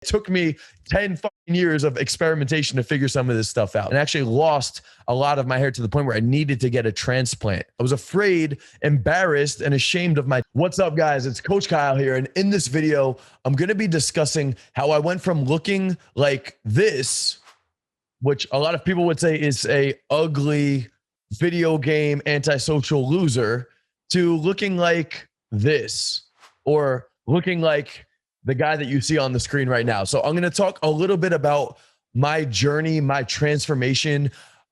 It took me 10 fucking years of experimentation to figure some of this stuff out, and actually lost a lot of my hair to the point where I needed to get a transplant. I was afraid, embarrassed, and ashamed of my... What's up, guys? It's Coach Kyle here, and in this video, I'm going to be discussing how I went from looking like this, which a lot of people would say is a ugly video game antisocial loser, to looking like this, or looking like the guy that you see on the screen right now. So I'm going to talk a little bit about my journey, my transformation,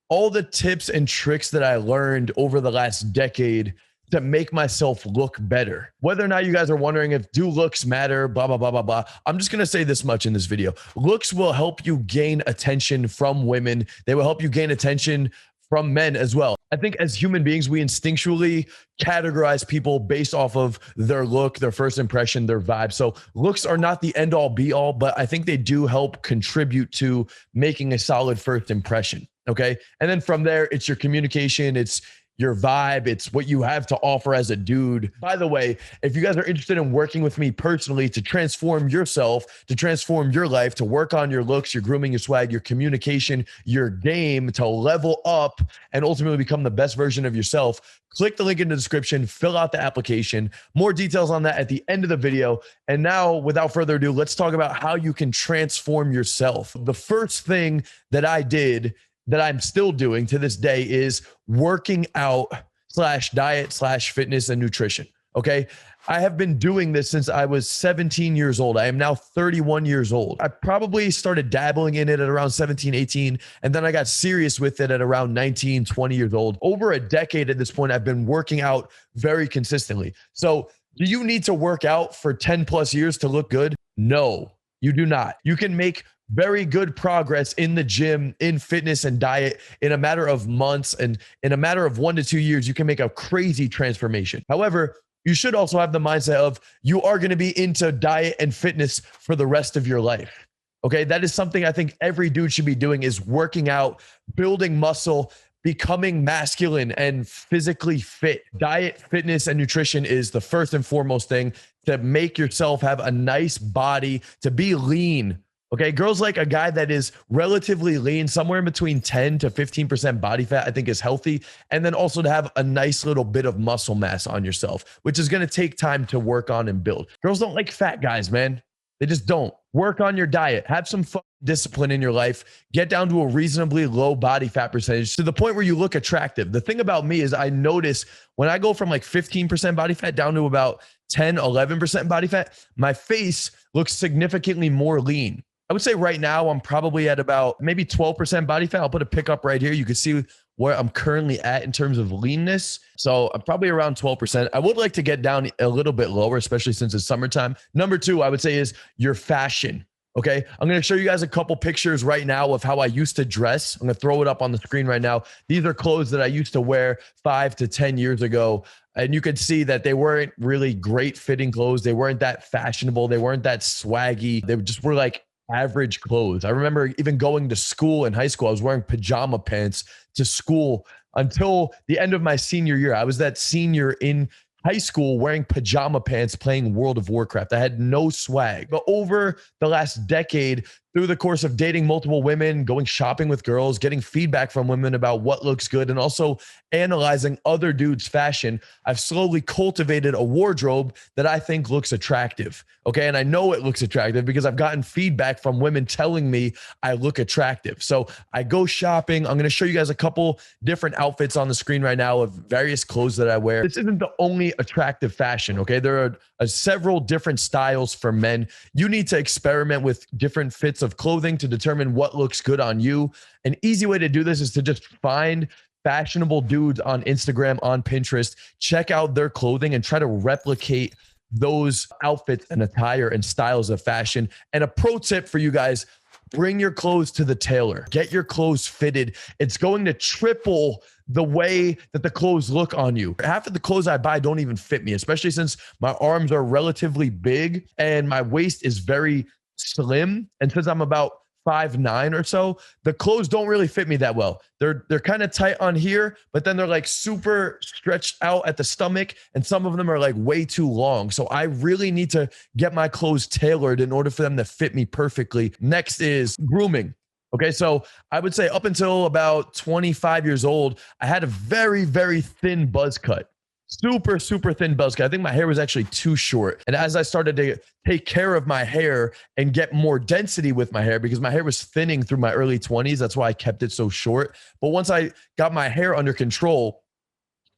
all the tips and tricks that I learned over the last decade to make myself look better. Whether or not you guys are wondering if do looks matter, blah, blah, blah, blah, blah. I'm just going to say this much in this video. Looks will help you gain attention from women. They will help you gain attention from men as well. I think as human beings, we instinctually categorize people based off of their look, their first impression, their vibe. So looks are not the end all be all, but I think they do help contribute to making a solid first impression. Okay. And then from there, it's your communication, it's your vibe, it's what you have to offer as a dude. By the way, if you guys are interested in working with me personally to transform yourself, to transform your life, to work on your looks, your grooming, your swag, your communication, your game, to level up and ultimately become the best version of yourself, click the link in the description, fill out the application. More details on that at the end of the video. And now, without further ado, let's talk about how you can transform yourself. The first thing that I did, that I'm still doing to this day, is working out / diet / fitness and nutrition. Okay. I have been doing this since I was 17 years old. I am now 31 years old. I probably started dabbling in it at around 17, 18. And then I got serious with it at around 19, 20 years old. Over a decade at this point, I've been working out very consistently. So do you need to work out for 10 plus years to look good? No, you do not. You can make very good progress in the gym, in fitness and diet in a matter of months, and in a matter of 1 to 2 years, you can make a crazy transformation. However, you should also have the mindset of you are going to be into diet and fitness for the rest of your life. Okay. That is something I think every dude should be doing, is working out, building muscle, becoming masculine and physically fit. Diet, fitness, and nutrition is the first and foremost thing to make yourself have a nice body, to be lean. Okay, girls like a guy that is relatively lean, somewhere in between 10 to 15% body fat, I think is healthy. And then also to have a nice little bit of muscle mass on yourself, which is going to take time to work on and build. Girls don't like fat guys, man. They just don't. Work on your diet. Have some discipline in your life. Get down to a reasonably low body fat percentage to the point where you look attractive. The thing about me is I notice when I go from like 15% body fat down to about 10, 11% body fat, my face looks significantly more lean. I would say right now I'm probably at about maybe 12% body fat. I'll put a pic up right here. You can see where I'm currently at in terms of leanness. So I'm probably around 12%. I would like to get down a little bit lower, especially since it's summertime. Number two, I would say, is your fashion. Okay. I'm going to show you guys a couple pictures right now of how I used to dress. I'm going to throw it up on the screen right now. These are clothes that I used to wear 5 to 10 years ago. And you could see that they weren't really great fitting clothes. They weren't that fashionable. They weren't that swaggy. They just were like average clothes. I remember even going to school in high school, I was wearing pajama pants to school until the end of my senior year. I was that senior in high school wearing pajama pants playing World of Warcraft. I had no swag. But over the last decade, through the course of dating multiple women, going shopping with girls, getting feedback from women about what looks good, and also analyzing other dudes' fashion, I've slowly cultivated a wardrobe that I think looks attractive. Okay. And I know it looks attractive because I've gotten feedback from women telling me I look attractive. So I go shopping. I'm going to show you guys a couple different outfits on the screen right now of various clothes that I wear. This isn't the only attractive fashion. Okay. There are several different styles for men. You need to experiment with different fits of clothing to determine what looks good on you. An easy way to do this is to just find fashionable dudes on Instagram, on Pinterest, check out their clothing and try to replicate those outfits and attire and styles of fashion. And a pro tip for you guys: bring your clothes to the tailor, get your clothes fitted. It's going to triple the way that the clothes look on you. Half of the clothes I buy don't even fit me, especially since my arms are relatively big and my waist is very slim. And since I'm about 5'9" or so, the clothes don't really fit me that well. They're kind of tight on here, but then they're like super stretched out at the stomach, and some of them are like way too long. So I really need to get my clothes tailored in order for them to fit me perfectly. Next is grooming. Okay, so I would say up until about 25 years old, I had a very, very thin buzz cut. Super, super thin buzz cut. I think my hair was actually too short. And as I started to take care of my hair and get more density with my hair, because my hair was thinning through my early 20s, that's why I kept it so short. But once I got my hair under control,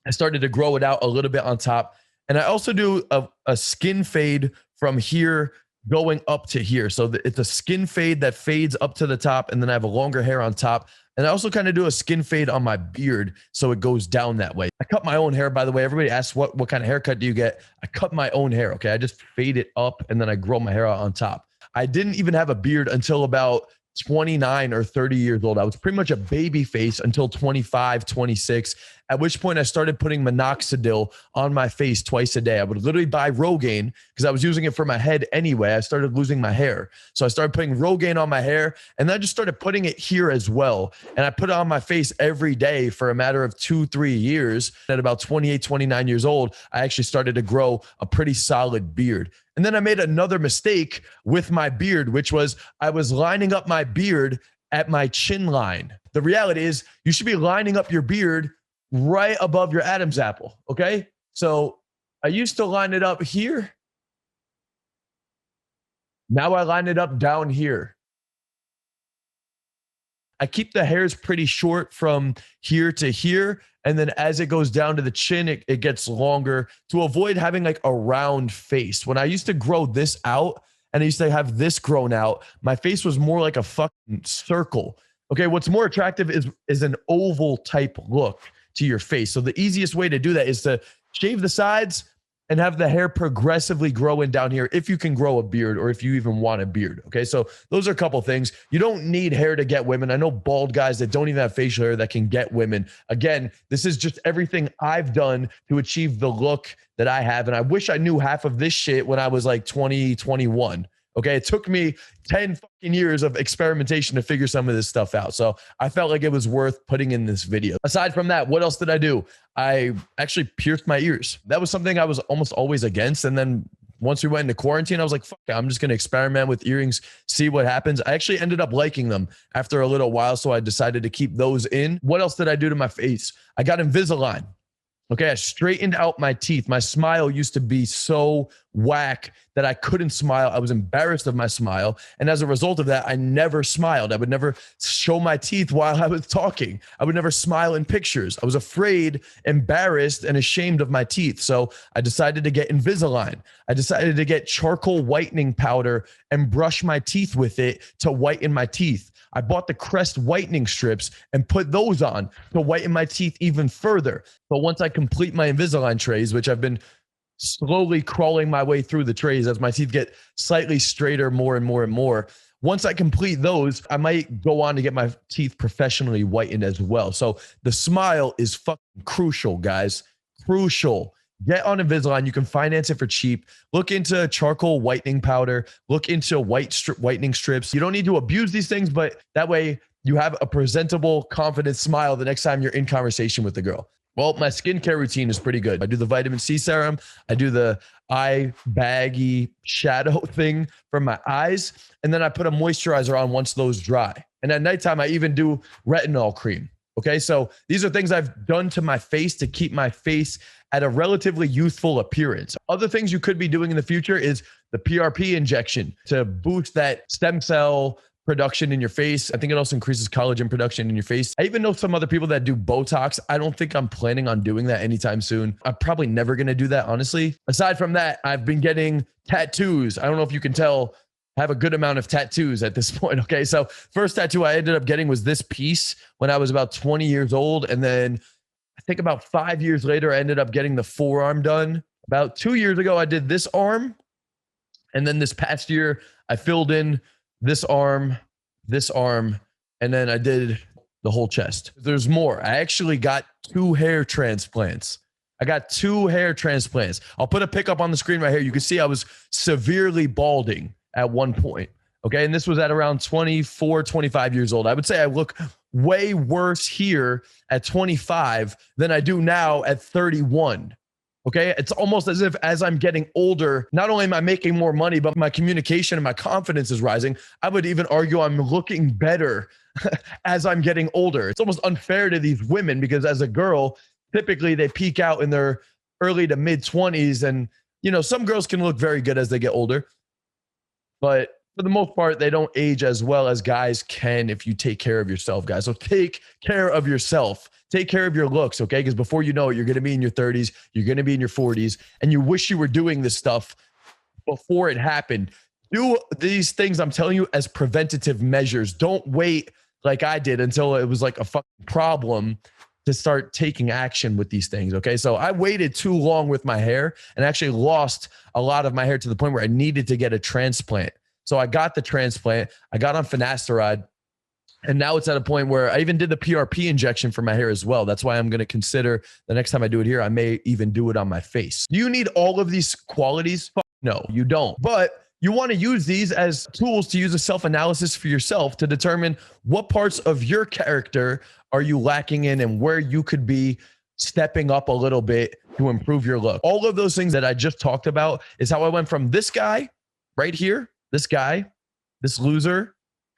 I started to grow it out a little bit on top. And I also do a skin fade from here going up to here. So it's a skin fade that fades up to the top, and then I have a longer hair on top. And I also kind of do a skin fade on my beard so it goes down that way. I cut my own hair, by the way. Everybody asks what kind of haircut do you get? I cut my own hair, okay? I just fade it up and then I grow my hair out on top. I didn't even have a beard until about 29 or 30 years old. I was pretty much a baby face until 25, 26, at which point I started putting minoxidil on my face twice a day. I would literally buy Rogaine because I was using it for my head anyway. I started losing my hair. So I started putting Rogaine on my hair, and then I just started putting it here as well. And I put it on my face every day for a matter of 2-3 years. At about 28, 29 years old, I actually started to grow a pretty solid beard. And then I made another mistake with my beard, which was I was lining up my beard at my chin line. The reality is you should be lining up your beard right above your Adam's apple, okay? So I used to line it up here. Now I line it up down here. I keep the hairs pretty short from here to here. And then as it goes down to the chin, it gets longer to avoid having like a round face. When I used to grow this out and I used to have this grown out, my face was more like a fucking circle. Okay, what's more attractive is an oval type look to your face. So the easiest way to do that is to shave the sides and have the hair progressively growing down here if you can grow a beard or if you even want a beard. Okay, so those are a couple things. You don't need hair to get women. I know bald guys that don't even have facial hair that can get women. Again, this is just everything I've done to achieve the look that I have. And I wish I knew half of this shit when I was like 20, 21. Okay, it took me 10 fucking years of experimentation to figure some of this stuff out. So I felt like it was worth putting in this video. Aside from that, what else did I do? I actually pierced my ears. That was something I was almost always against. And then once we went into quarantine, I was like, fuck it, I'm just going to experiment with earrings, see what happens. I actually ended up liking them after a little while. So I decided to keep those in. What else did I do to my face? I got Invisalign. Okay, I straightened out my teeth. My smile used to be so whack that I couldn't smile. I was embarrassed of my smile. And as a result of that, I never smiled. I would never show my teeth while I was talking. I would never smile in pictures. I was afraid, embarrassed, and ashamed of my teeth. So I decided to get Invisalign. I decided to get charcoal whitening powder and brush my teeth with it to whiten my teeth. I bought the Crest whitening strips and put those on to whiten my teeth even further. But once I complete my Invisalign trays, which I've been slowly crawling my way through the trays as my teeth get slightly straighter more and more and more. Once I complete those, I might go on to get my teeth professionally whitened as well. So the smile is fucking crucial, guys. Crucial. Get on Invisalign. You can finance it for cheap. Look into charcoal whitening powder. Look into whitening strips. You don't need to abuse these things, but that way you have a presentable, confident smile the next time you're in conversation with the girl. Well, my skincare routine is pretty good. I do the vitamin C serum. I do the eye baggy shadow thing for my eyes. And then I put a moisturizer on once those dry. And at nighttime, I even do retinol cream. Okay, so these are things I've done to my face to keep my face at a relatively youthful appearance. Other things you could be doing in the future is the PRP injection to boost that stem cell production in your face. I think it also increases collagen production in your face. I even know some other people that do Botox. I don't think I'm planning on doing that anytime soon. I'm probably never going to do that, honestly. Aside from that, I've been getting tattoos. I don't know if you can tell, I have a good amount of tattoos at this point. Okay, so first tattoo I ended up getting was this piece when I was about 20 years old. And then I think about 5 years later, I ended up getting the forearm done. About 2 years ago, I did this arm. And then this past year, I filled in this arm, and then I did the whole chest. There's more. I actually got 2 hair transplants. I got 2 hair transplants. I'll put a pic up on the screen right here. You can see I was severely balding at one point. Okay. And this was at around 24, 25 years old. I would say I look way worse here at 25 than I do now at 31. Okay. It's almost as if as I'm getting older, not only am I making more money, but my communication and my confidence is rising. I would even argue I'm looking better as I'm getting older. It's almost unfair to these women because as a girl, typically they peak out in their early to mid 20s. And, some girls can look very good as they get older, but for the most part, they don't age as well as guys can if you take care of yourself, guys. So take care of yourself. Take care of your looks, okay? Because before you know it, you're going to be in your 30s, you're going to be in your 40s, and you wish you were doing this stuff before it happened. Do these things I'm telling you as preventative measures. Don't wait like I did until it was like a fucking problem to start taking action with these things, okay? So I waited too long with my hair and actually lost a lot of my hair to the point where I needed to get a transplant. So I got the transplant, I got on finasteride, and now it's at a point where I even did the PRP injection for my hair as well. That's why I'm going to consider the next time I do it here, I may even do it on my face. Do you need all of these qualities? No, you don't. But you want to use these as tools to use a self-analysis for yourself to determine what parts of your character are you lacking in and where you could be stepping up a little bit to improve your look. All of those things that I just talked about is how I went from this guy right here, this guy, this loser,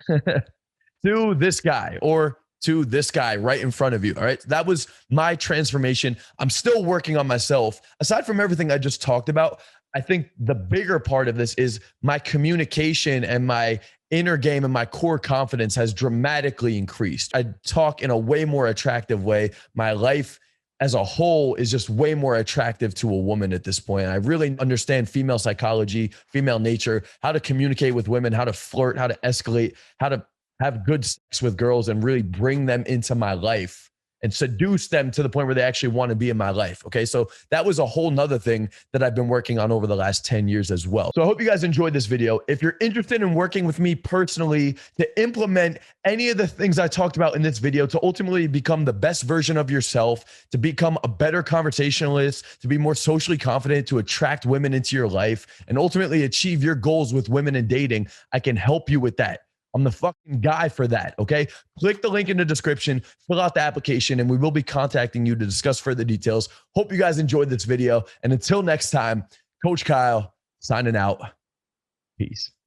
to this guy, or to this guy right in front of you. All right. That was my transformation. I'm still working on myself. Aside from everything I just talked about, I think the bigger part of this is my communication and my inner game and my core confidence has dramatically increased. I talk in a way more attractive way. My life as a whole is just way more attractive to a woman at this point. I really understand female psychology, female nature, how to communicate with women, how to flirt, how to escalate, how to have good sex with girls and really bring them into my life and seduce them to the point where they actually want to be in my life. Okay. So that was a whole nother thing that I've been working on over the last 10 years as well. So I hope you guys enjoyed this video. If you're interested in working with me personally to implement any of the things I talked about in this video to ultimately become the best version of yourself, to become a better conversationalist, to be more socially confident, to attract women into your life, and ultimately achieve your goals with women and dating, I can help you with that. I'm the fucking guy for that, okay? Click the link in the description, fill out the application, and we will be contacting you to discuss further details. Hope you guys enjoyed this video. And until next time, Coach Kyle signing out. Peace.